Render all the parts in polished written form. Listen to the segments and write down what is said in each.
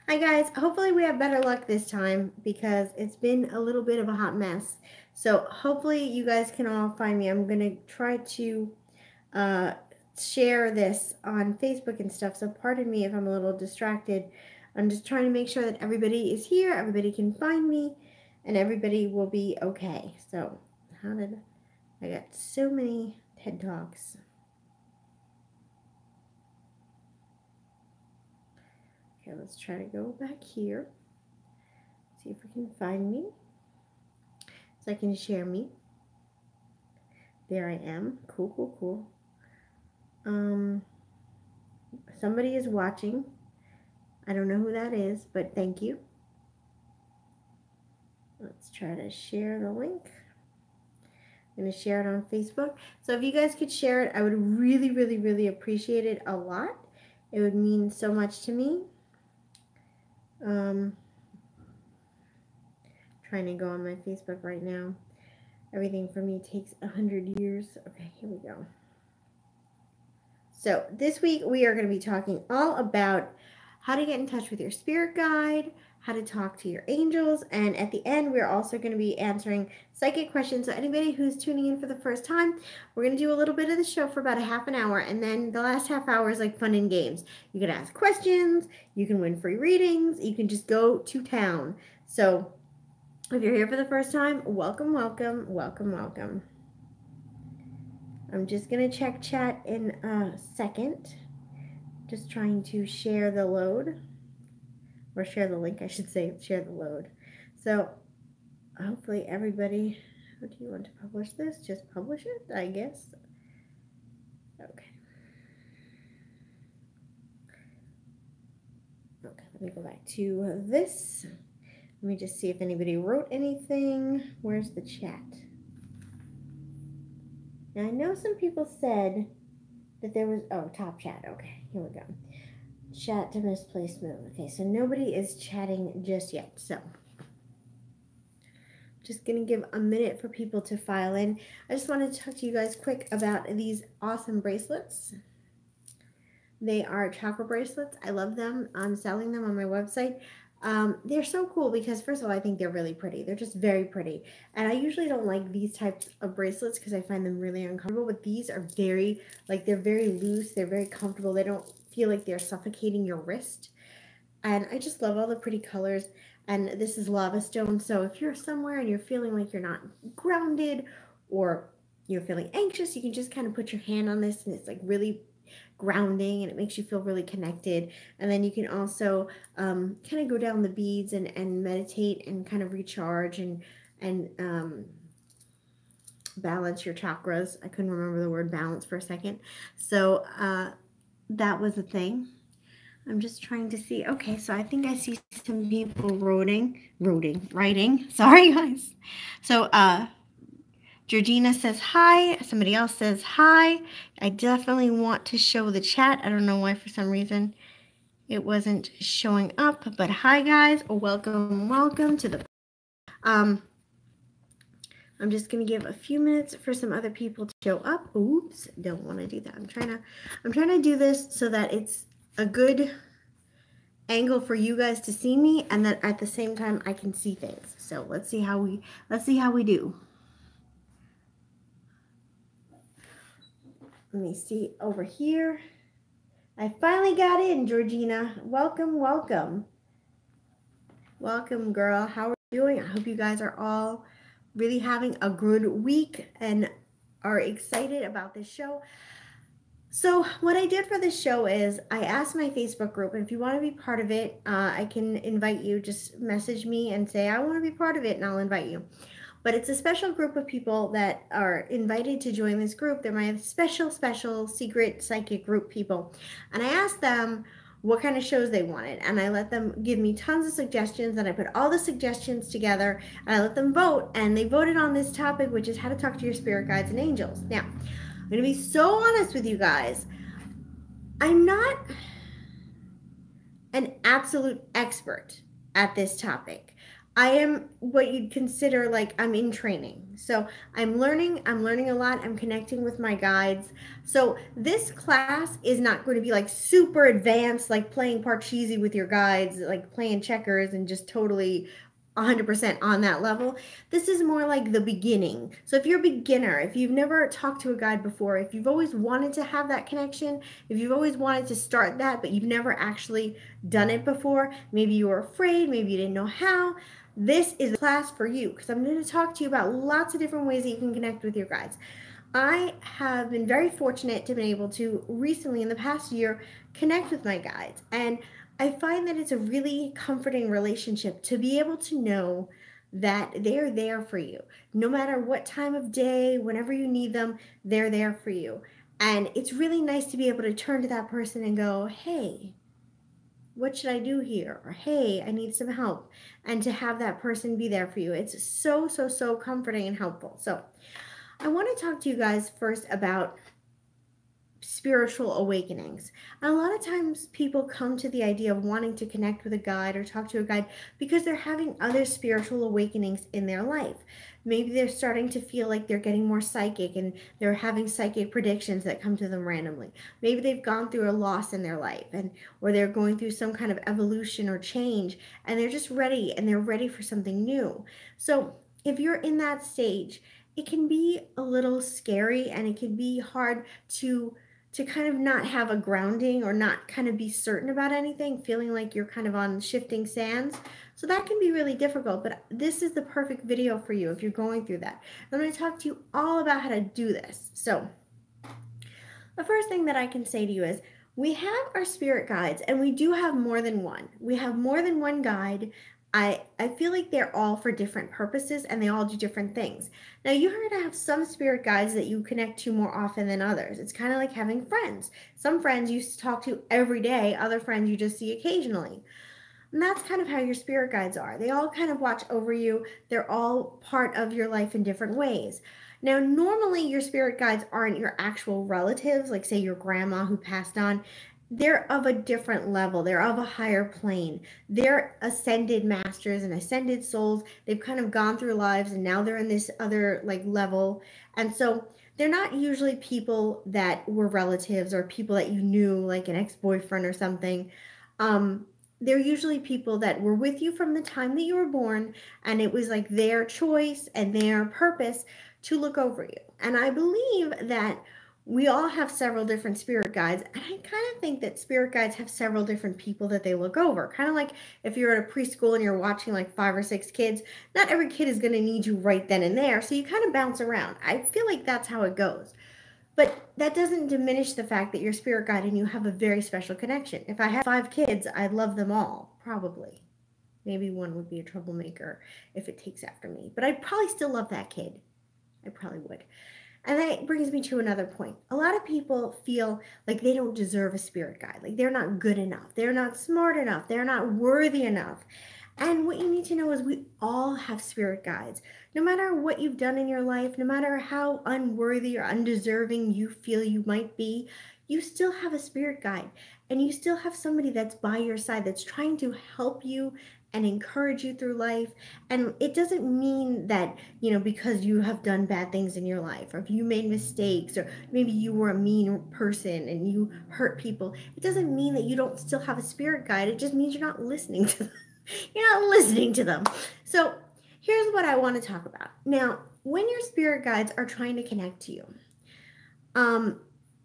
Hi guys, hopefully we have better luck this time because it's been a little bit of a hot mess. So hopefully you guys can all find me. I'm going to try to uh, share this on Facebook and stuff. So pardon me if I'm a little distracted. I'm just trying to make sure that everybody is here, everybody can find me, and everybody will be okay. So how did I got so many TED Talks. Okay, let's try to go back here. See if we can find me. So I can share me. There I am. Cool, cool, cool. Somebody is watching. I don't know who that is, but thank you. Let's try to share the link. I'm going to share it on Facebook. So if you guys could share it, I would really, really, really appreciate it a lot. It would mean so much to me. Trying to go on my Facebook right now. Everything for me takes 100 years. Okay, here we go. So this week we are going to be talking all about how to get in touch with your spirit guide, how to talk to your angels, and at the end we're also going to be answering psychic questions. So anybody who's tuning in for the first time, we're going to do a little bit of the show for about a half an hour, and then the last half hour is like fun and games. You can ask questions, you can win free readings, you can just go to town. So if you're here for the first time, welcome, welcome, welcome, welcome. I'm just going to check chat in a second. Just trying to share the load. Or share the link, I should say. Share the load. So, hopefully everybody... How do you want to publish this? Just publish it, I guess. Okay. Okay, let me go back to this. Let me just see if anybody wrote anything. Where's the chat? Now, I know some people said that there was... Oh, top chat. Okay, here we go. Chat to misplaced move. Okay, so nobody is chatting just yet. So, just going to give a minute for people to file in. I just want to talk to you guys quick about these awesome bracelets. They are chakra bracelets. I love them. I'm selling them on my website. They're so cool because, first of all, I think they're really pretty. They're just very pretty. And I usually don't like these types of bracelets because I find them really uncomfortable. But these are very, they're very loose. They're very comfortable. They don't feel like they're suffocating your wrist. And I just love all the pretty colors. And this is lava stone. So if you're somewhere and you're feeling like you're not grounded or you're feeling anxious, you can just kind of put your hand on this and it's like really grounding and it makes you feel really connected. And then you can also kind of go down the beads and meditate and kind of recharge and balance your chakras. I couldn't remember the word balance for a second. So that was a thing. I'm just trying to see. Okay, so I think I see some people writing. Sorry, guys. So, Georgina says hi. Somebody else says hi. I definitely want to show the chat. I don't know why for some reason it wasn't showing up. But hi, guys. Welcome, welcome to the... I'm just going to give a few minutes for some other people to show up. Oops, don't want to do that. I'm trying to do this so that it's a good angle for you guys to see me and that at the same time I can see things. So let's see how we do. Let me see over here. I finally got in, Georgina. Welcome, welcome. Welcome, girl. How are you doing? I hope you guys are all really having a good week and are excited about this show. So what I did for this show is I asked my Facebook group, and if you want to be part of it, I can invite you. Just message me and say, I want to be part of it, and I'll invite you. But it's a special group of people that are invited to join this group. They're my special secret psychic group people. And I asked them what kind of shows they wanted. And I let them give me tons of suggestions. And I put all the suggestions together. And I let them vote. And they voted on this topic, which is how to talk to your spirit guides and angels. Now, I'm going to be so honest with you guys. I'm not an absolute expert at this topic. I am what you'd consider like I'm in training. So I'm learning a lot. I'm connecting with my guides. So this class is not going to be like super advanced, like playing Parcheesi with your guides, like playing checkers and just totally 100% on that level. This is more like the beginning. So if you're a beginner, if you've never talked to a guide before, if you've always wanted to have that connection, if you've always wanted to start that, but you've never actually done it before, maybe you were afraid, maybe you didn't know how, this is a class for you because I'm going to talk to you about lots of different ways that you can connect with your guides. I have been very fortunate to be able to recently in the past year connect with my guides, and I find that it's a really comforting relationship to be able to know that they're there for you. No matter what time of day, whenever you need them, they're there for you. And it's really nice to be able to turn to that person and go, hey, what should I do here? Or, hey, I need some help. And to have that person be there for you. It's so, so, so comforting and helpful. So I want to talk to you guys first about spiritual awakenings. And a lot of times people come to the idea of wanting to connect with a guide or talk to a guide because they're having other spiritual awakenings in their life. Maybe they're starting to feel like they're getting more psychic and they're having psychic predictions that come to them randomly. Maybe they've gone through a loss in their life or they're going through some kind of evolution or change and they're just ready and they're ready for something new. So if you're in that stage, it can be a little scary and it can be hard to kind of not have a grounding or not kind of be certain about anything, feeling like you're kind of on shifting sands. So that can be really difficult, but this is the perfect video for you if you're going through that. I'm going to talk to you all about how to do this. So the first thing that I can say to you is we have our spirit guides and we do have more than one. We have more than one guide. I feel like they're all for different purposes and they all do different things. Now, you're going to have some spirit guides that you connect to more often than others. It's kind of like having friends. Some friends you talk to every day, other friends you just see occasionally. And that's kind of how your spirit guides are. They all kind of watch over you. They're all part of your life in different ways. Now, normally your spirit guides aren't your actual relatives, like say your grandma who passed on. They're of a different level. They're of a higher plane. They're ascended masters and ascended souls. They've kind of gone through lives and now they're in this other like level. And so they're not usually people that were relatives or people that you knew, like an ex-boyfriend or something. They're usually people that were with you from the time that you were born, and it was like their choice and their purpose to look over you. And I believe that we all have several different spirit guides, and I kind of think that spirit guides have several different people that they look over. Kind of like if you're at a preschool and you're watching like 5 or 6 kids, not every kid is going to need you right then and there, so you kind of bounce around. I feel like that's how it goes. But that doesn't diminish the fact that you're spirit guide and you have a very special connection. If I had 5 kids, I'd love them all, probably. Maybe one would be a troublemaker if it takes after me. But I'd probably still love that kid. I probably would. And that brings me to another point. A lot of people feel like they don't deserve a spirit guide. Like they're not good enough. They're not smart enough. They're not worthy enough. And what you need to know is we all have spirit guides. No matter what you've done in your life, no matter how unworthy or undeserving you feel you might be, you still have a spirit guide. And you still have somebody that's by your side that's trying to help you and encourage you through life. And it doesn't mean that, because you have done bad things in your life, or if you made mistakes, or maybe you were a mean person and you hurt people, it doesn't mean that you don't still have a spirit guide. It just means you're not listening to them. You're not listening to them. So here's what I want to talk about. Now, when your spirit guides are trying to connect to you,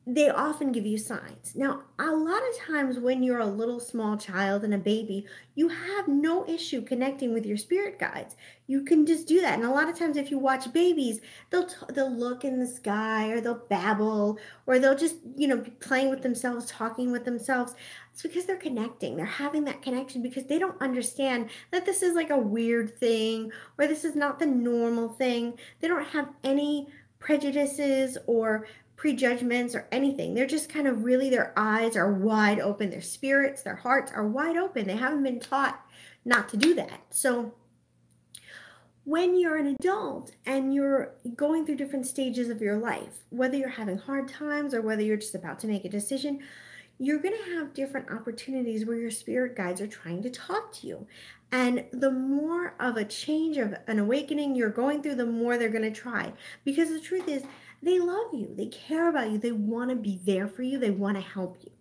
they often give you signs. Now, a lot of times when you're a little small child and a baby, you have no issue connecting with your spirit guides. You can just do that. And a lot of times if you watch babies, they'll look in the sky, or they'll babble, or they'll just, be playing with themselves, talking with themselves. It's because they're connecting. They're having that connection because they don't understand that this is like a weird thing, or this is not the normal thing. They don't have any prejudices or prejudgments or anything. They're just kind of really, their eyes are wide open. Their spirits, their hearts are wide open. They haven't been taught not to do that. So when you're an adult and you're going through different stages of your life, whether you're having hard times or whether you're just about to make a decision, you're going to have different opportunities where your spirit guides are trying to talk to you. And the more of a change, of an awakening you're going through, the more they're going to try. Because the truth is, they love you, they care about you, they want to be there for you, they want to help you.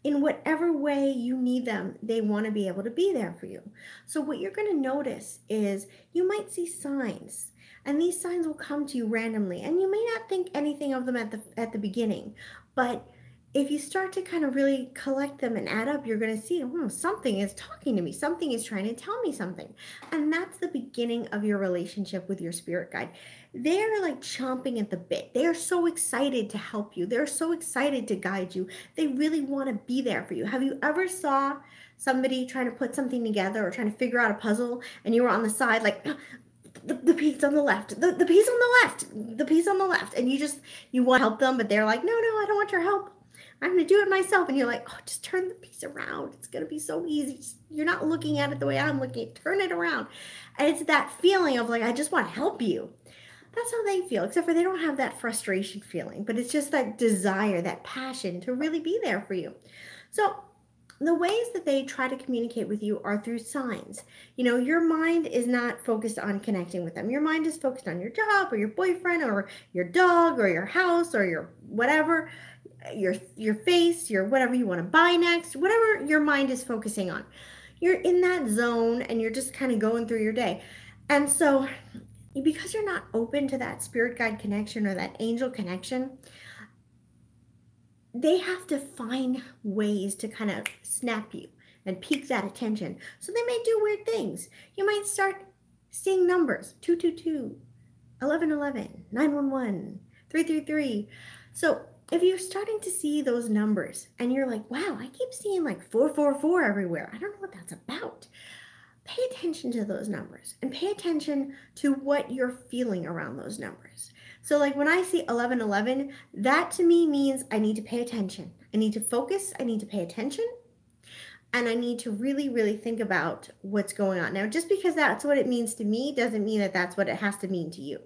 In whatever way you need them, they want to be able to be there for you. So what you're going to notice is you might see signs, and these signs will come to you randomly, and you may not think anything of them at the beginning, but if you start to kind of really collect them and add up, you're going to see, something is talking to me, something is trying to tell me something. And that's the beginning of your relationship with your spirit guide. They're like chomping at the bit. They are so excited to help you. They're so excited to guide you. They really want to be there for you. Have you ever saw somebody trying to put something together or trying to figure out a puzzle, and you were on the side like, the piece on the left, the piece on the left, the piece on the left, and you want to help them, but they're like, no, I don't want your help. I'm going to do it myself. And you're like, oh, just turn the piece around. It's going to be so easy. You're not looking at it the way I'm looking. Turn it around. And it's that feeling of like, I just want to help you. That's how they feel, except for they don't have that frustration feeling, but it's just that desire, that passion to really be there for you. So the ways that they try to communicate with you are through signs. Your mind is not focused on connecting with them. Your mind is focused on your job or your boyfriend or your dog or your house or your whatever, your face, your whatever you want to buy next, whatever your mind is focusing on. You're in that zone and you're just kind of going through your day. And so because you're not open to that spirit guide connection or that angel connection, they have to find ways to kind of snap you and pique that attention. So they may do weird things. You might start seeing numbers, 222, 1111, 911, 333. So if you're starting to see those numbers and you're like, wow, I keep seeing like 444 everywhere, I don't know what that's about. Pay attention to those numbers and pay attention to what you're feeling around those numbers. So like when I see 1111, that to me means I need to pay attention. I need to focus. I need to pay attention. And I need to really, really think about what's going on. Now, just because that's what it means to me doesn't mean that that's what it has to mean to you.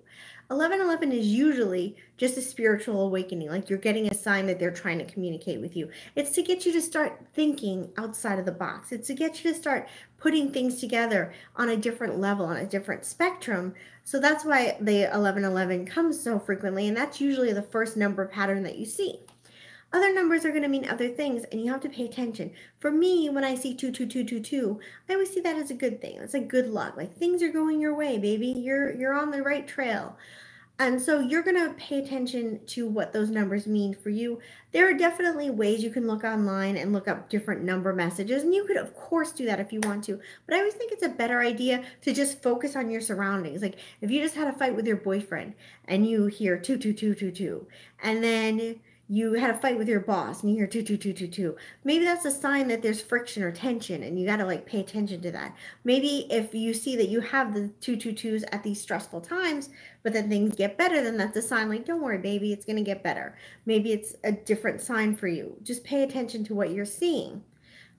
1111 is usually just a spiritual awakening, like you're getting a sign that they're trying to communicate with you. It's to get you to start thinking outside of the box. It's to get you to start putting things together on a different level, on a different spectrum. So that's why the 1111 comes so frequently, and that's usually the first number pattern that you see. Other numbers are going to mean other things, and you have to pay attention. For me, when I see 22222, I always see that as a good thing. That's like good luck. Like things are going your way, baby. You're on the right trail. And so you're going to pay attention to what those numbers mean for you. There are definitely ways you can look online and look up different number messages, and you could, of course, do that if you want to. But I always think it's a better idea to just focus on your surroundings. Like if you just had a fight with your boyfriend and you hear 22222, and then you had a fight with your boss and you hear 22222. Maybe that's a sign that there's friction or tension, and you got to like pay attention to that. Maybe if you see that you have the 222s at these stressful times, but then things get better, then that's a sign like, don't worry, baby, it's going to get better. Maybe it's a different sign for you. Just pay attention to what you're seeing.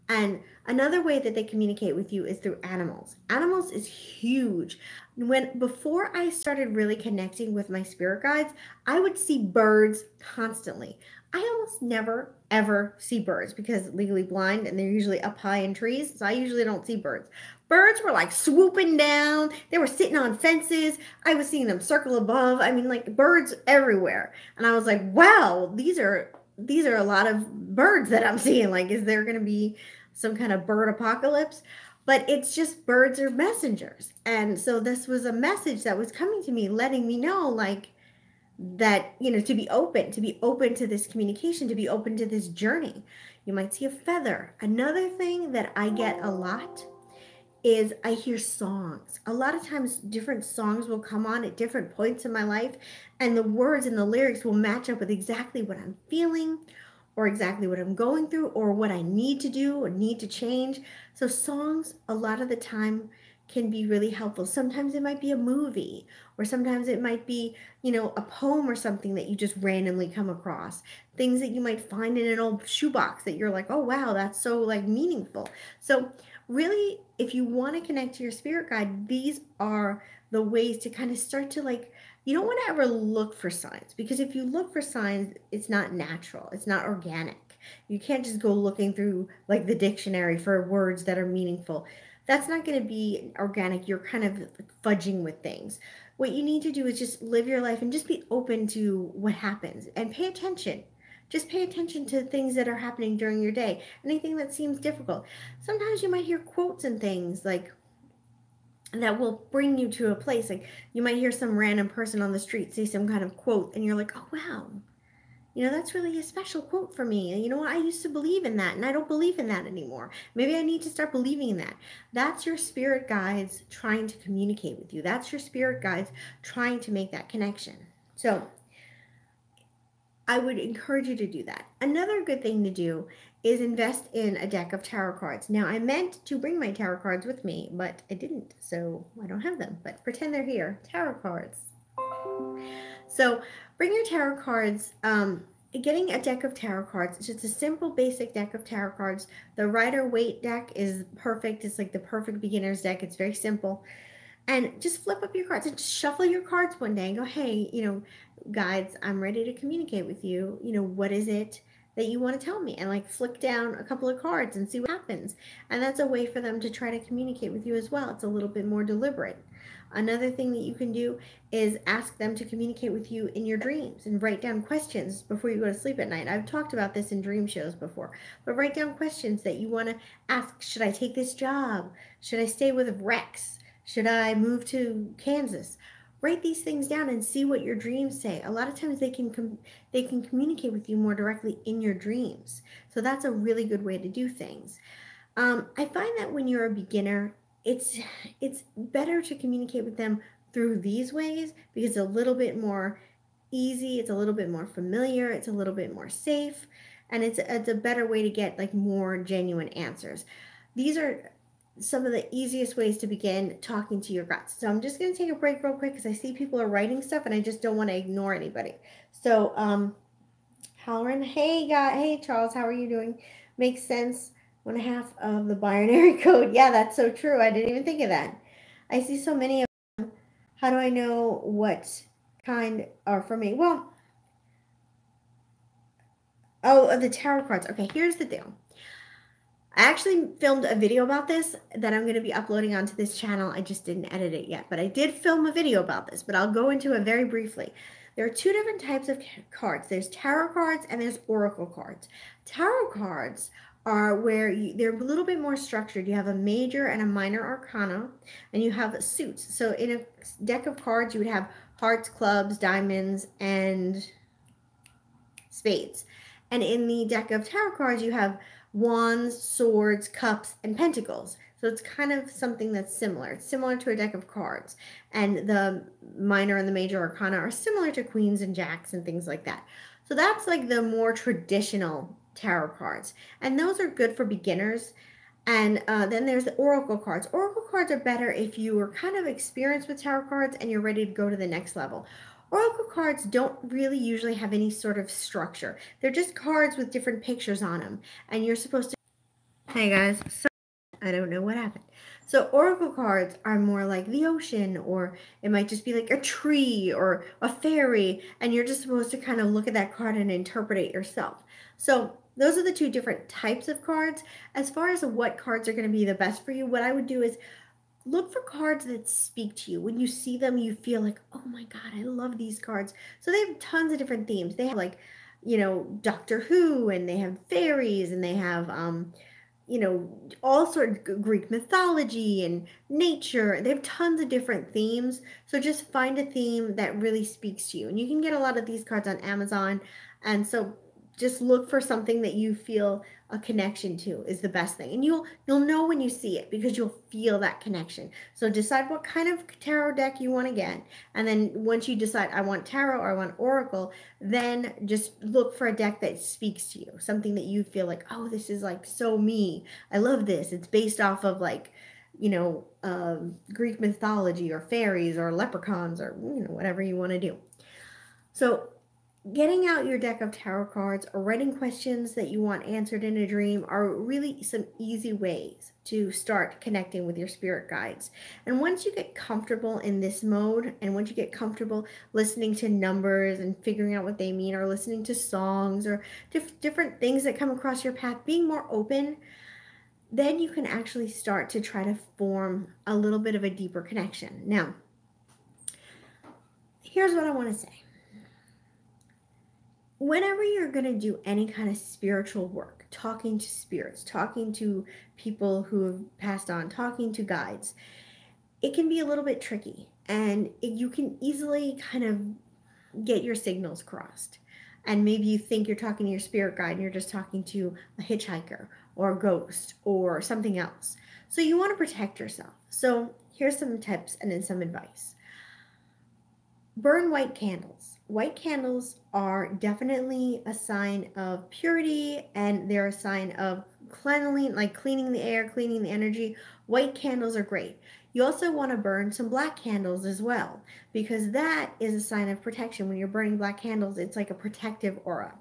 And another way that they communicate with you is through animals. Animals is huge. Before I started really connecting with my spirit guides, I would see birds constantly. I almost never, ever see birds because legally blind, and they're usually up high in trees, so I usually don't see birds. Birds were like swooping down. They were sitting on fences. I was seeing them circle above. I mean, like birds everywhere. And I was like, wow, these are a lot of birds that I'm seeing. Like, is there going to be some kind of bird apocalypse? But it's just birds are messengers. And so this was a message that was coming to me, letting me know like that, to be open to this communication, to be open to this journey. You might see a feather. Another thing that I get a lot is I hear songs. A lot of times different songs will come on at different points in my life, and the words and the lyrics will match up with exactly what I'm feeling or exactly what I'm going through or what I need to do or need to change. So songs a lot of the time can be really helpful. Sometimes it might be a movie, or sometimes it might be, a poem or something that you just randomly come across. Things that you might find in an old shoebox that you're like, oh wow, that's so like meaningful. So really, if you want to connect to your spirit guide, these are the ways to kind of start to like, you don't want to ever look for signs, because if you look for signs, it's not natural. It's not organic. You can't just go looking through like the dictionary for words that are meaningful. That's not going to be organic. You're kind of fudging with things. What you need to do is just live your life and just be open to what happens and pay attention. Just pay attention to things that are happening during your day. Anything that seems difficult. Sometimes you might hear quotes and things like that will bring you to a place. Like you might hear some random person on the street say some kind of quote and you're like, oh wow, that's really a special quote for me. And you know what? I used to believe in that and I don't believe in that anymore. Maybe I need to start believing in that. That's your spirit guides trying to communicate with you. That's your spirit guides trying to make that connection. So I would encourage you to do that. Another good thing to do is invest in a deck of tarot cards. Now, I meant to bring my tarot cards with me, but I didn't, so I don't have them. But pretend they're here. Tarot cards. So bring your tarot cards. Getting a deck of tarot cards, it's just a simple, basic deck of tarot cards. The Rider-Waite deck is perfect. It's like the perfect beginner's deck. It's very simple. And just flip up your cards and just shuffle your cards one day and go, hey, guides, I'm ready to communicate with you. What is it that you want to tell me? And like flick down a couple of cards and see what happens. And that's a way for them to try to communicate with you as well. It's a little bit more deliberate. Another thing that you can do is ask them to communicate with you in your dreams and write down questions before you go to sleep at night. I've talked about this in dream shows before, but write down questions that you want to ask. Should I take this job? Should I stay with Rex? Should I move to Kansas? Write these things down and see what your dreams say. A lot of times they can communicate with you more directly in your dreams. So that's a really good way to do things. I find that when you're a beginner, it's better to communicate with them through these ways because it's a little bit more easy, it's a little bit more familiar, it's a little bit more safe, and it's a better way to get like more genuine answers. These are some of the easiest ways to begin talking to your guides. So I'm just going to take a break real quick because I see people are writing stuff and I just don't want to ignore anybody. So Halloran, hey Charles, how are you doing? Makes sense. 1/2 of the binary code. Yeah, that's so true. I didn't even think of that. I see so many of them. How do I know what kind are for me? Well, the tarot cards. Okay, here's the deal. I actually filmed a video about this that I'm going to be uploading onto this channel. I just didn't edit it yet, but I did film a video about this, but I'll go into it very briefly. There are two different types of cards. There's tarot cards and there's oracle cards. Tarot cards are where they're a little bit more structured. You have a major and a minor arcana, and you have suits. So in a deck of cards, you would have hearts, clubs, diamonds, and spades. And in the deck of tarot cards, you have wands, swords, cups, and pentacles. So it's kind of something that's similar. It's similar to a deck of cards. And the minor and the major arcana are similar to queens and jacks and things like that. So that's like the more traditional tarot cards. And those are good for beginners. And then there's the oracle cards. Oracle cards are better if you are kind of experienced with tarot cards and you're ready to go to the next level. Oracle cards don't really usually have any sort of structure. They're just cards with different pictures on them. And you're supposed to... Hey guys, so I don't know what happened. So oracle cards are more like the ocean, or it might just be like a tree or a fairy. And you're just supposed to kind of look at that card and interpret it yourself. So those are the two different types of cards. As far as what cards are going to be the best for you, what I would do is look for cards that speak to you. When you see them, you feel like, oh my God, I love these cards. So they have tons of different themes. They have like, Doctor Who, and they have fairies, and they have, all sorts of Greek mythology and nature. They have tons of different themes. So just find a theme that really speaks to you. And you can get a lot of these cards on Amazon. And so just look for something that you feel a connection to is the best thing. And you'll know when you see it because you'll feel that connection. So decide what kind of tarot deck you want to get. And then once you decide I want tarot or I want oracle, then just look for a deck that speaks to you. Something that you feel like, oh, this is like so me. I love this. It's based off of like, Greek mythology or fairies or leprechauns or, whatever you want to do. So getting out your deck of tarot cards or writing questions that you want answered in a dream are really some easy ways to start connecting with your spirit guides. And once you get comfortable in this mode, and once you get comfortable listening to numbers and figuring out what they mean, or listening to songs or different things that come across your path, being more open, then you can actually start to try to form a little bit of a deeper connection. Now, here's what I want to say. Whenever you're going to do any kind of spiritual work, talking to spirits, talking to people who have passed on, talking to guides, it can be a little bit tricky, and you can easily kind of get your signals crossed. And maybe you think you're talking to your spirit guide and you're just talking to a hitchhiker or a ghost or something else. So you want to protect yourself. So here's some tips and then some advice. Burn white candles. White candles are definitely a sign of purity, and they're a sign of cleanliness, like cleaning the air, cleaning the energy. White candles are great. You also want to burn some black candles as well, because that is a sign of protection. When you're burning black candles, it's like a protective aura.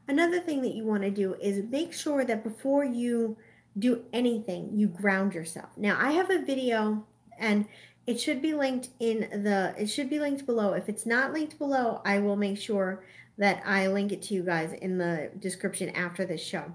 Another thing that you want to do is make sure that before you do anything, you ground yourself. Now, I have a video, and it should be linked below. If it's not linked below, I will make sure that I link it to you guys in the description after this show.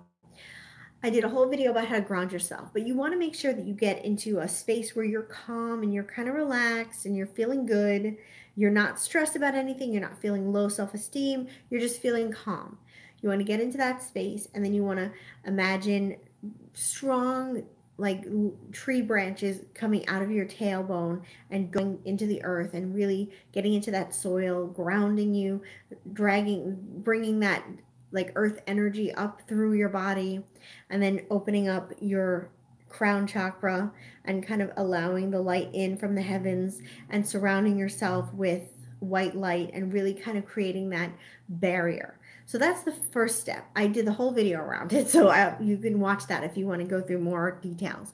I did a whole video about how to ground yourself, but you want to make sure that you get into a space where you're calm and you're kind of relaxed and you're feeling good. You're not stressed about anything. You're not feeling low self-esteem. You're just feeling calm. You want to get into that space, and then you want to imagine strong, like tree branches coming out of your tailbone and going into the earth and really getting into that soil, grounding you, bringing that like earth energy up through your body, and then opening up your crown chakra and kind of allowing the light in from the heavens and surrounding yourself with white light and really kind of creating that barrier. So that's the first step. I did the whole video around it, so you can watch that if you want to go through more details.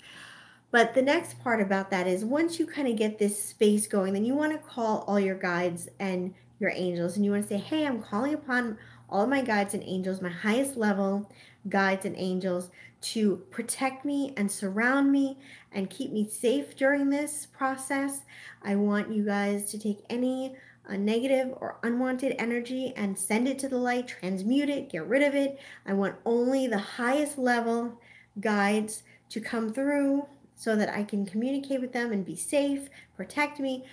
But the next part about that is once you kind of get this space going, then you want to call all your guides and your angels, and you want to say, hey, I'm calling upon all of my guides and angels, my highest level guides and angels, to protect me and surround me and keep me safe during this process. I want you guys to take any negative or unwanted energy and send it to the light, transmute it, get rid of it. I want only the highest level guides to come through so that I can communicate with them and be safe, protect me,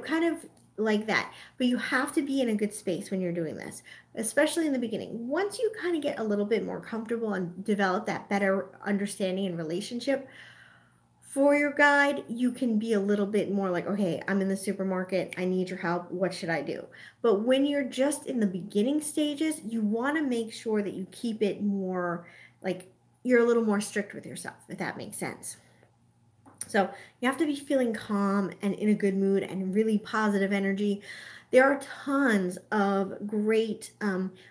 kind of like that. But you have to be in a good space when you're doing this, especially in the beginning. Once you kind of get a little bit more comfortable and develop that better understanding and relationship for your guide, you can be a little bit more like, okay, I'm in the supermarket, I need your help, what should I do? But when you're just in the beginning stages, you want to make sure that you keep it more like you're a little more strict with yourself, if that makes sense. So you have to be feeling calm and in a good mood and really positive energy. There are tons of great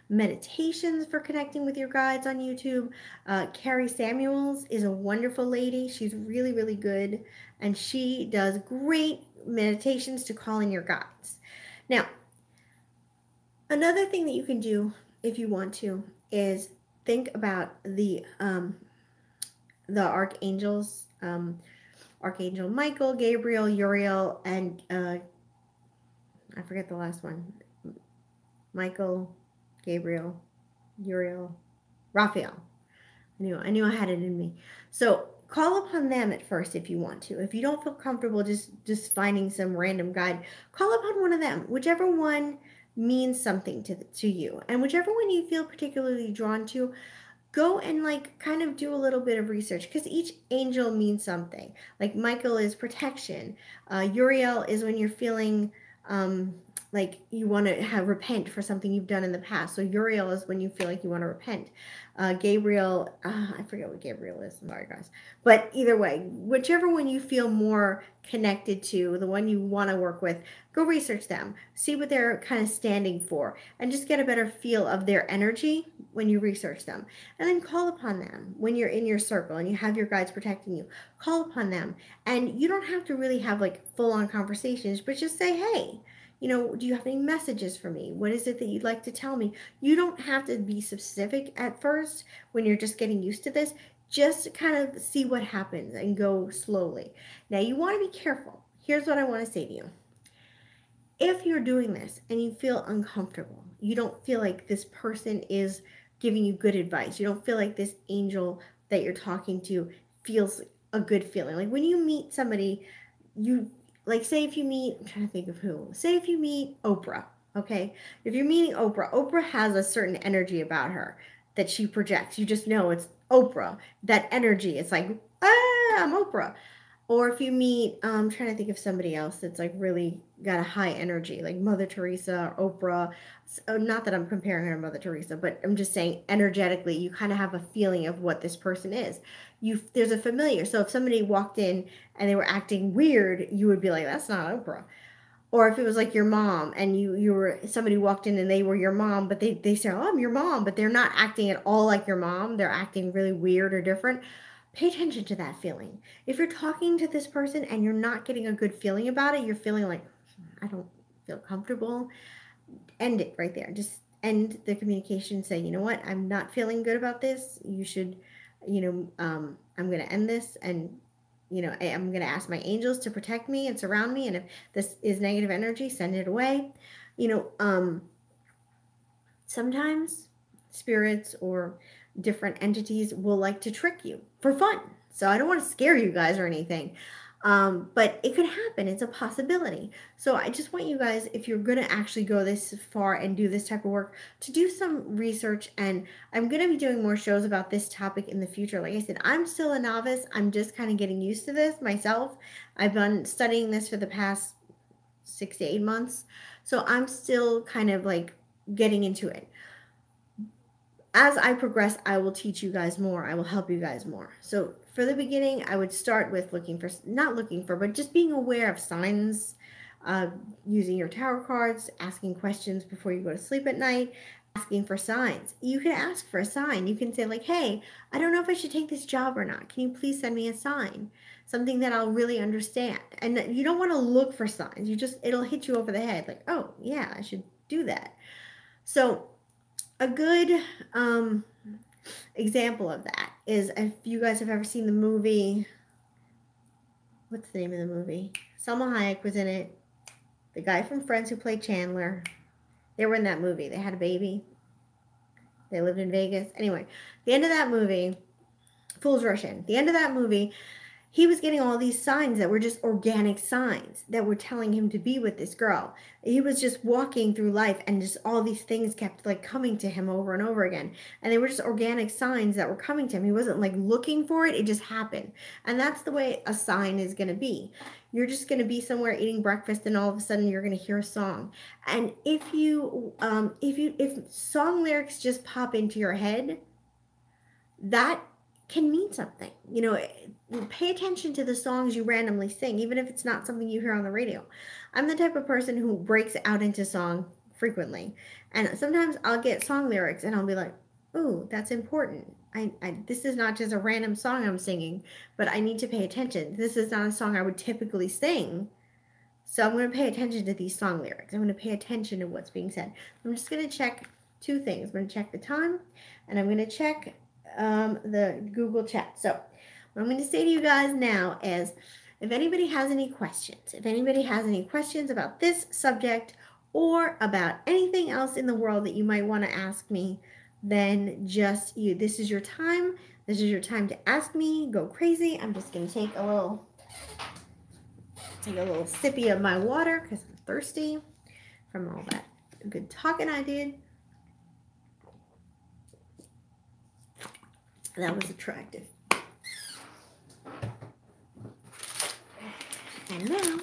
meditations for connecting with your guides on YouTube. Carrie Samuels is a wonderful lady. She's really, really good. And she does great meditations to call in your guides. Now, another thing that you can do if you want to is think about the archangels, Archangel Michael, Gabriel, Uriel, and I forget the last one. Michael, Gabriel, Uriel, Raphael. I knew I had it in me. So call upon them at first if you want to. If you don't feel comfortable just finding some random guide, call upon one of them, whichever one means something to you, and whichever one you feel particularly drawn to. Go and kind of do a little bit of research, because each angel means something. Like Michael is protection. Uriel is when you're feeling like you want to repent for something you've done in the past. So Uriel is when you feel like you want to repent. Gabriel, I forget what Gabriel is. I'm sorry, guys. But either way, whichever one you feel more connected to, the one you want to work with, go research them. See what they're kind of standing for, and just get a better feel of their energy when you research them. And then call upon them when you're in your circle and you have your guides protecting you. Call upon them. And you don't have to really have full-on conversations, but just say, hey, You know, do you have any messages for me? What is it that you'd like to tell me? You don't have to be specific at first when you're just getting used to this. Just kind of see what happens and go slowly. Now, you want to be careful. Here's what I want to say to you. If you're doing this and you feel uncomfortable, you don't feel like this person is giving you good advice, you don't feel like this angel that you're talking to feels a good feeling. Like when you meet somebody, you like, say if you meet, I'm trying to think of who, say if you meet Oprah, okay? If you're meeting Oprah, Oprah has a certain energy about her that she projects. You just know it's Oprah. That energy, it's like, I'm Oprah. Or if you meet, I'm trying to think of somebody else that's like really got a high energy, like Mother Teresa or Oprah. So, not that I'm comparing her to Mother Teresa, but I'm just saying energetically, you kind of have a feeling of what this person is. There's a familiar. So if somebody walked in and they were acting weird, you would be like, that's not Oprah. Or if it was like your mom and you were, somebody walked in and they were your mom, but they say, oh, I'm your mom, but they're not acting at all like your mom. They're acting really weird or different. Pay attention to that feeling. If you're talking to this person and you're not getting a good feeling about it, you're feeling like, I don't feel comfortable, end it right there. Just end the communication. Say, you know what, I'm not feeling good about this. You should, I'm going to end this, and I'm going to ask my angels to protect me and surround me. And if this is negative energy, send it away. Sometimes spirits or different entities will like to trick you for fun. So I don't want to scare you guys or anything. But it could happen. It's a possibility. So I just want you guys, if you're going to actually go this far and do this type of work, to do some research. And I'm going to be doing more shows about this topic in the future. Like I said, I'm still a novice. I'm just kind of getting used to this myself. I've been studying this for the past 6 to 8 months. So I'm still kind of like getting into it. As I progress, I will teach you guys more. I will help you guys more. So for the beginning, I would start with but just being aware of signs, using your tarot cards, asking questions before you go to sleep at night, asking for signs. You can ask for a sign. You can say like, hey, I don't know if I should take this job or not. Can you please send me a sign? Something that I'll really understand. And you don't want to look for signs. It'll hit you over the head. Like, oh yeah, I should do that. So a good example of that is, if you guys have ever seen the movie, what's the name of the movie? Salma Hayek was in it. The guy from Friends who played Chandler. They were in that movie. They had a baby. They lived in Vegas. Anyway, the end of that movie, Fool's Rush In. The end of that movie, he was getting all these signs that were just organic signs that were telling him to be with this girl. He was just walking through life and just all these things kept like coming to him over and over again. And they were just organic signs that were coming to him. He wasn't like looking for it. It just happened. And that's the way a sign is going to be. You're just going to be somewhere eating breakfast and all of a sudden you're going to hear a song. And if song lyrics just pop into your head, that can mean something. Pay attention to the songs you randomly sing, even if it's not something you hear on the radio. I'm the type of person who breaks out into song frequently. And sometimes I'll get song lyrics and I'll be like, ooh, that's important. This is not just a random song I'm singing, but I need to pay attention. This is not a song I would typically sing. So I'm going to pay attention to these song lyrics. I'm going to pay attention to what's being said. I'm just going to check two things. I'm going to check the time, and I'm going to check the Google chat. So what I'm going to say to you guys now is, if anybody has any questions, about this subject or about anything else in the world that you might want to ask me, then this is your time. This is your time to ask me. Go crazy. I'm just going to take a little sippy of my water because I'm thirsty from all that good talking I did. That was attractive. And now,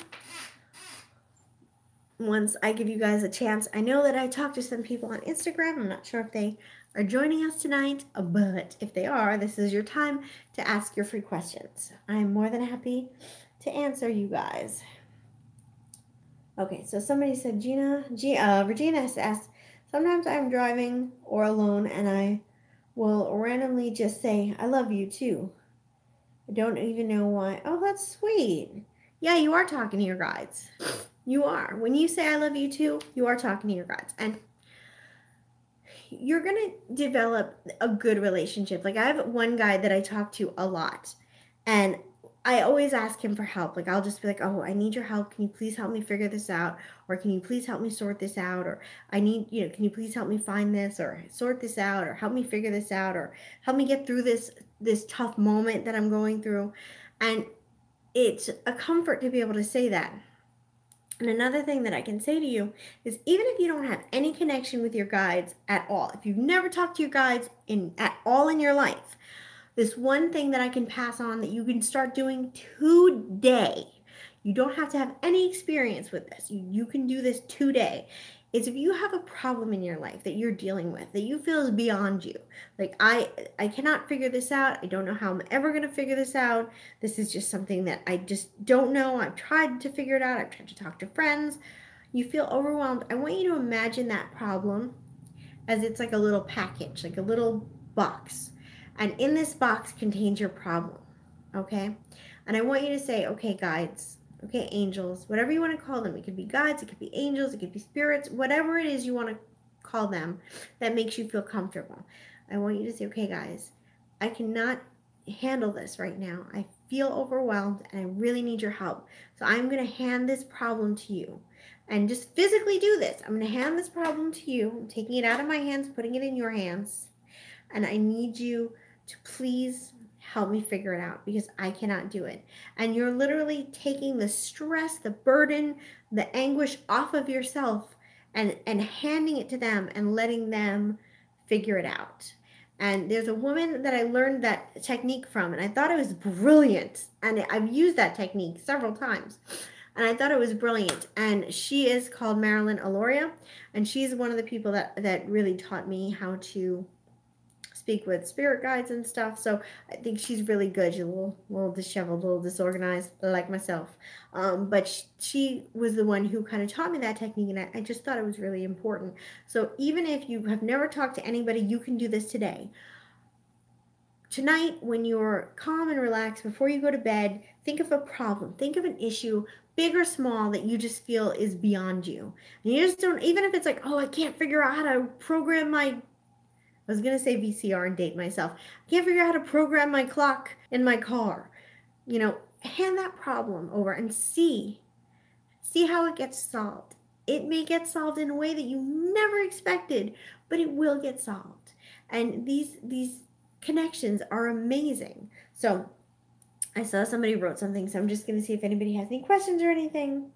once I give you guys a chance, I know that I talked to some people on Instagram. I'm not sure if they are joining us tonight, but if they are, this is your time to ask your free questions. I'm more than happy to answer you guys. Okay, so somebody said, Regina has asked, sometimes I'm driving or alone and I will randomly just say, I love you too. I don't even know why. Oh, that's sweet. Yeah, you are talking to your guides. You are. When you say I love you too, you are talking to your guides. And you're going to develop a good relationship. Like I have one guy that I talk to a lot, and I always ask him for help. Like I'll just be like, "Oh, I need your help. Can you please help me figure this out? Or can you please help me sort this out? Or I need, can you please help me find this or sort this out or help me figure this out or help me get through this tough moment that I'm going through?" And it's a comfort to be able to say that. And another thing that I can say to you is even if you don't have any connection with your guides at all, if you've never talked to your guides at all in your life, this one thing that I can pass on that you can start doing today, you don't have to have any experience with this, you can do this today, is if you have a problem in your life that you're dealing with, that you feel is beyond you, like I cannot figure this out, I don't know how I'm ever going to figure this out, this is just something that I just don't know, I've tried to figure it out, I've tried to talk to friends, you feel overwhelmed, I want you to imagine that problem as it's like a little package, like a little box. And in this box contains your problem, okay? And I want you to say, okay, guides, okay, angels, whatever you want to call them. It could be guides, it could be angels, it could be spirits, whatever it is you want to call them that makes you feel comfortable. I want you to say, okay, guys, I cannot handle this right now. I feel overwhelmed and I really need your help. So I'm going to hand this problem to you. And just physically do this. I'm going to hand this problem to you. I'm taking it out of my hands, putting it in your hands. And I need you to please help me figure it out because I cannot do it. And you're literally taking the stress, the burden, the anguish off of yourself and handing it to them and letting them figure it out. And there's a woman that I learned that technique from, and I thought it was brilliant. And I've used that technique several times. And I thought it was brilliant. And she is called Marilyn Aloria. And she's one of the people that really taught me how to speak with spirit guides and stuff. So I think she's really good. She's a little disheveled, a little disorganized, like myself. But she was the one who kind of taught me that technique. And I just thought it was really important. So even if you have never talked to anybody, you can do this today. Tonight, when you're calm and relaxed, before you go to bed, think of a problem, think of an issue, big or small, that you just feel is beyond you. And you just don't, even if it's like, oh, I can't figure out how to program my, I was going to say VCR and date myself. I can't figure out how to program my clock in my car. Hand that problem over and see how it gets solved. It may get solved in a way that you never expected, but it will get solved. And these connections are amazing. So I saw somebody wrote something, so I'm just going to see if anybody has any questions or anything.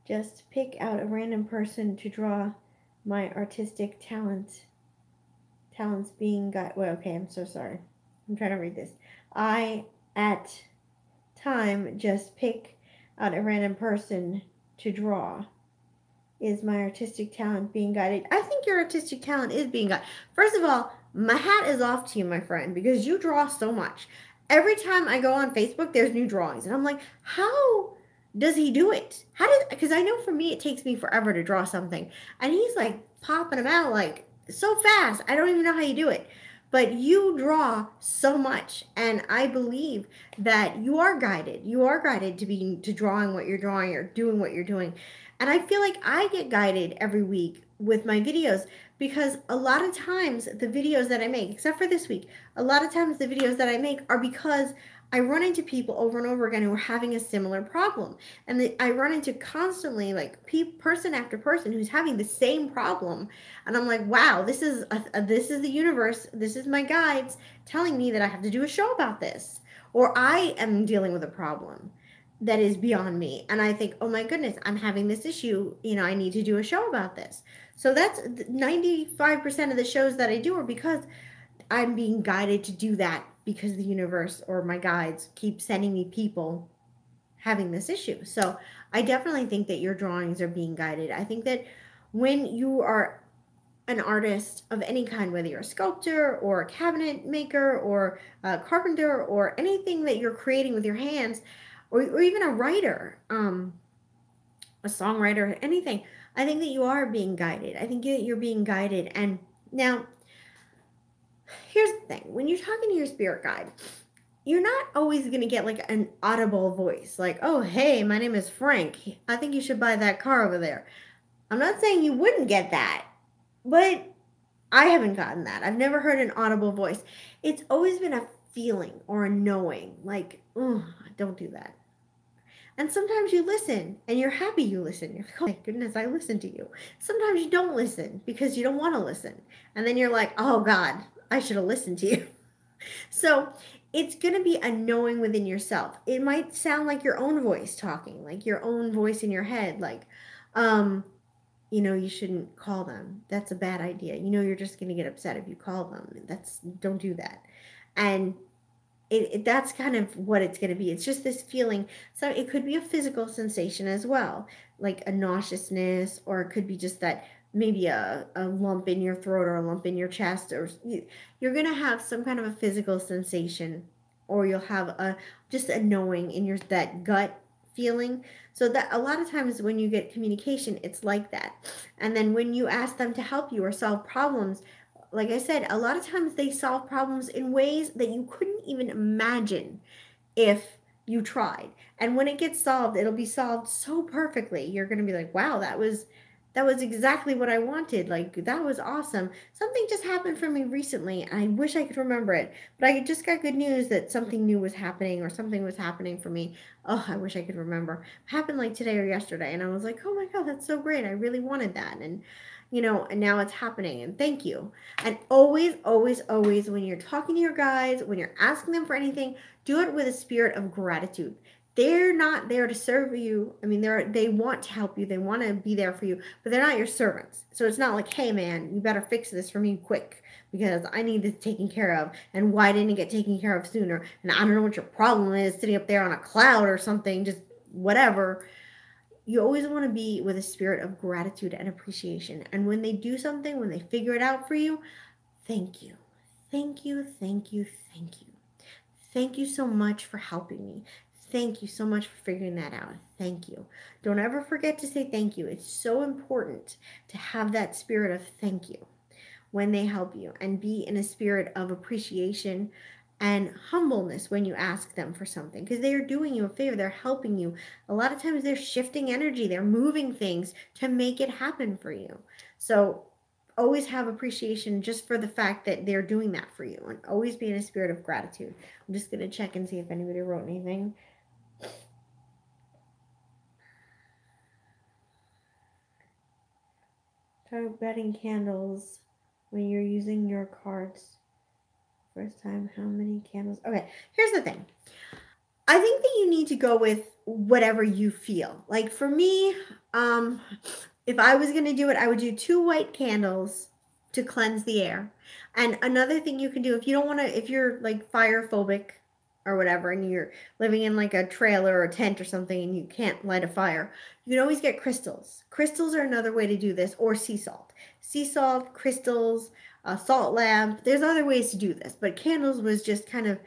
Just pick out a random person to draw. My artistic talents being got. Well, okay, I'm so sorry. I'm trying to read this. I, at time, just pick out a random person to draw. Is my artistic talent being guided? I think your artistic talent is being guided. First of all, my hat is off to you, my friend, because you draw so much. Every time I go on Facebook, there's new drawings. And I'm like, how does he do it? Because I know for me, it takes me forever to draw something. And he's like popping them out like so fast. I don't even know how you do it. But you draw so much, and I believe that you are guided. You are guided to drawing what you're drawing or doing what you're doing. And I feel like I get guided every week with my videos because a lot of times the videos that I make, except for this week, a lot of times the videos that I make are because I run into people over and over again who are having a similar problem. And I run into constantly like person after person who's having the same problem. And I'm like, wow, this is the universe. This is my guides telling me that I have to do a show about this. Or I am dealing with a problem that is beyond me. And I think, oh my goodness, I'm having this issue. I need to do a show about this. So that's 95% of the shows that I do are because I'm being guided to do that because the universe or my guides keep sending me people having this issue. So I definitely think that your drawings are being guided. I think that when you are an artist of any kind, whether you're a sculptor or a cabinet maker or a carpenter or anything that you're creating with your hands, or even a writer, a songwriter, anything, I think that you are being guided. I think that you're being guided. And now, here's the thing. When you're talking to your spirit guide, you're not always going to get like an audible voice like, oh, hey, my name is Frank. I think you should buy that car over there. I'm not saying you wouldn't get that, but I haven't gotten that. I've never heard an audible voice. It's always been a feeling or a knowing, like, oh, don't do that. And sometimes you listen and you're happy you listen. You're like, oh my goodness, I listened to you. Sometimes you don't listen because you don't want to listen. And then you're like, oh God, I should have listened to you. So it's going to be a knowing within yourself. It might sound like your own voice talking, like your own voice in your head, like, you shouldn't call them. That's a bad idea. You're just going to get upset if you call them. Don't do that. And that's kind of what it's going to be. It's just this feeling. So it could be a physical sensation as well, like a nauseousness, or it could be just that maybe a lump in your throat or a lump in your chest, or you're going to have some kind of a physical sensation, or you'll have just a knowing in that gut feeling. So that a lot of times when you get communication, it's like that. And then when you ask them to help you or solve problems, like I said, a lot of times they solve problems in ways that you couldn't even imagine if you tried. And when it gets solved, it'll be solved so perfectly. You're going to be like, wow, that was exactly what I wanted. Like, that was awesome. Something just happened for me recently, and I wish I could remember it. But I just got good news that something new was happening, or something was happening for me. Oh, I wish I could remember. It happened like today or yesterday, and I was like, oh my God, that's so great. I really wanted that. And now it's happening, and thank you. And always, always, always, when you're talking to your guides, when you're asking them for anything, do it with a spirit of gratitude. They're not there to serve you. I mean, they want to help you. They want to be there for you, but they're not your servants. So it's not like, hey man, you better fix this for me quick because I need this taken care of. And why didn't it get taken care of sooner? And I don't know what your problem is, sitting up there on a cloud or something, just whatever. You always want to be with a spirit of gratitude and appreciation. And when they do something, when they figure it out for you, thank you. Thank you, thank you, thank you. Thank you so much for helping me. Thank you so much for figuring that out. Thank you. Don't ever forget to say thank you. It's so important to have that spirit of thank you when they help you, and be in a spirit of appreciation and humbleness when you ask them for something, because they are doing you a favor. They're helping you. A lot of times they're shifting energy. They're moving things to make it happen for you. So always have appreciation just for the fact that they're doing that for you, and always be in a spirit of gratitude. I'm just going to check and see if anybody wrote anything. Try betting candles when you're using your cards. First time, how many candles? Okay, here's the thing. I think that you need to go with whatever you feel. Like for me, if I was going to do it, I would do 2 white candles to cleanse the air. And another thing you can do, if you don't want to, if you're like fire phobic or whatever, and you're living in like a trailer or a tent or something and you can't light a fire, you can always get crystals. Crystals are another way to do this, or sea salt. Sea salt, crystals, a salt lamp. There's other ways to do this, but candles was just kind of,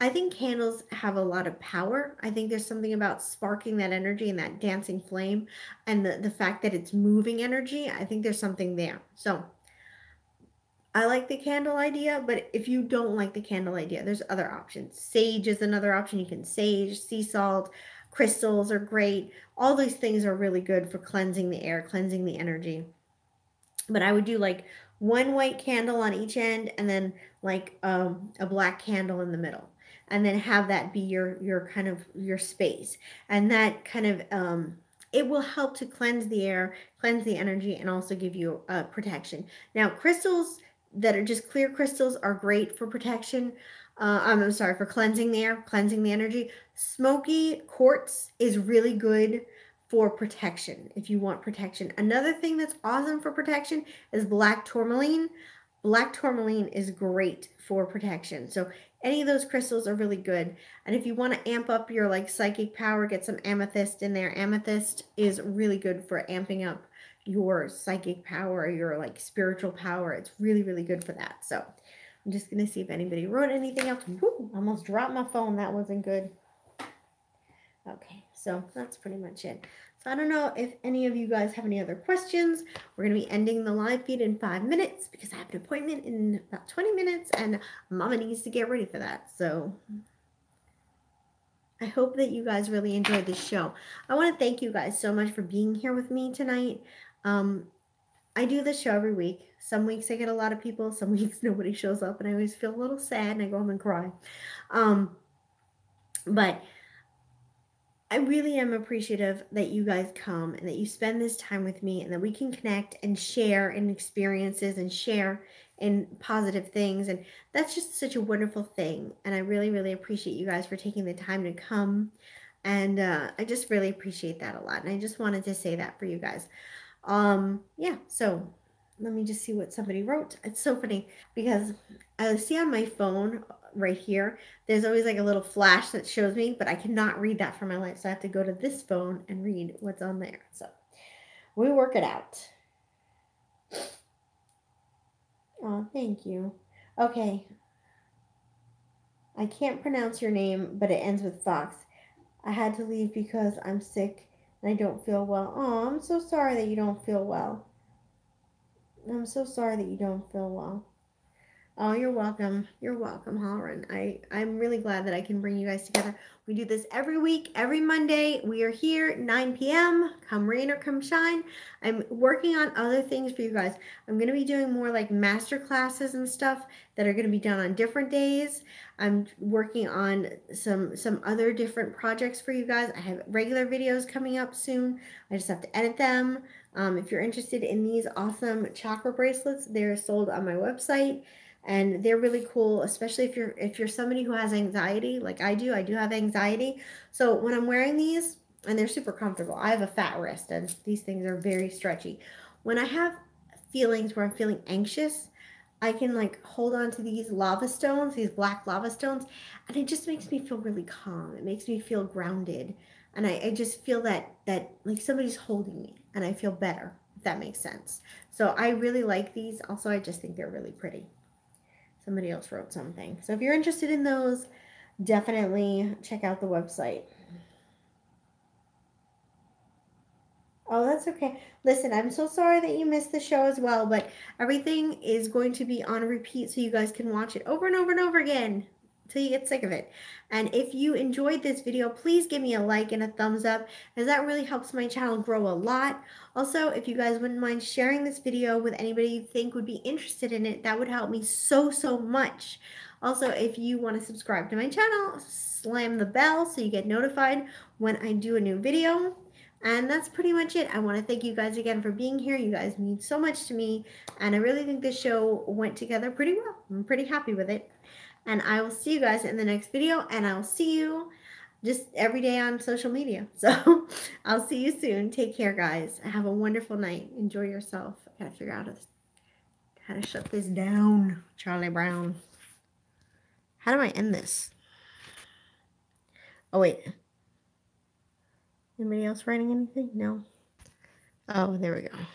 I think candles have a lot of power. I think there's something about sparking that energy and that dancing flame, and the fact that it's moving energy. I think there's something there. So I like the candle idea, but if you don't like the candle idea, there's other options. Sage is another option. You can sage, sea salt, crystals are great. All these things are really good for cleansing the air, cleansing the energy. But I would do like 1 white candle on each end, and then like a black candle in the middle, and then have that be your kind of your space, and that kind of it will help to cleanse the air, cleanse the energy, and also give you protection. Now, crystals that are just clear crystals are great for protection. I'm sorry, for cleansing the air, cleansing the energy. Smoky quartz is really good for protection if you want protection. Another thing that's awesome for protection is black tourmaline. Black tourmaline is great for protection. So any of those crystals are really good. And if you want to amp up your like psychic power, get some amethyst in there. Amethyst is really good for amping up your psychic power, your like spiritual power. It's really, really good for that. So I'm just going to see if anybody wrote anything else. Woo, almost dropped my phone. That wasn't good. Okay, so that's pretty much it. So I don't know if any of you guys have any other questions. We're going to be ending the live feed in 5 minutes because I have an appointment in about 20 minutes and Mama needs to get ready for that. So I hope that you guys really enjoyed this show. I want to thank you guys so much for being here with me tonight. I do this show every week. Some weeks I get a lot of people, some weeks nobody shows up, and I always feel a little sad and I go home and cry. But I really am appreciative that you guys come and that you spend this time with me and that we can connect and share in experiences and share in positive things. And that's just such a wonderful thing. And I really, really appreciate you guys for taking the time to come. And I just really appreciate that a lot. And I just wanted to say that for you guys. Yeah, so let me just see what somebody wrote. It's so funny because I see on my phone right here, there's always like a little flash that shows me, but I cannot read that for my life. So I have to go to this phone and read what's on there. So we work it out. Oh, thank you. Okay. I can't pronounce your name, but it ends with Fox. I had to leave because I'm sick and I don't feel well. Oh, I'm so sorry that you don't feel well. I'm so sorry that you don't feel well. Oh, you're welcome. You're welcome, Moran. I'm really glad that I can bring you guys together. We do this every week, every Monday. We are here 9 p.m. Come rain or come shine. I'm working on other things for you guys. I'm going to be doing more like master classes and stuff that are going to be done on different days. I'm working on some other different projects for you guys. I have regular videos coming up soon. I just have to edit them. If you're interested in these awesome chakra bracelets, they're sold on my website. And they're really cool, especially if you're somebody who has anxiety like I do. I do have anxiety. So when I'm wearing these, and they're super comfortable. I have a fat wrist and these things are very stretchy. When I have feelings where I'm feeling anxious, I can like hold on to these lava stones, these black lava stones, and it just makes me feel really calm. It makes me feel grounded. And I just feel that like somebody's holding me and I feel better, if that makes sense. So I really like these. Also, I just think they're really pretty. Somebody else wrote something. So if you're interested in those, definitely check out the website. Oh, that's okay. Listen, I'm so sorry that you missed the show as well, but everything is going to be on repeat so you guys can watch it over and over and over again until you get sick of it. And if you enjoyed this video, please give me a like and a thumbs up, as that really helps my channel grow a lot. Also, if you guys wouldn't mind sharing this video with anybody you think would be interested in it, that would help me so, so much. Also, if you want to subscribe to my channel, slam the bell so you get notified when I do a new video. And that's pretty much it. I want to thank you guys again for being here. You guys mean so much to me. And I really think this show went together pretty well. I'm pretty happy with it. And I will see you guys in the next video. And I'll see you just every day on social media. So I'll see you soon. Take care, guys. Have a wonderful night. Enjoy yourself. I gotta figure out how to shut this down. Charlie Brown. How do I end this? Oh, wait. Anybody else writing anything? No. Oh, there we go. Are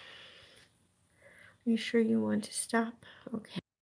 you sure you want to stop? Okay.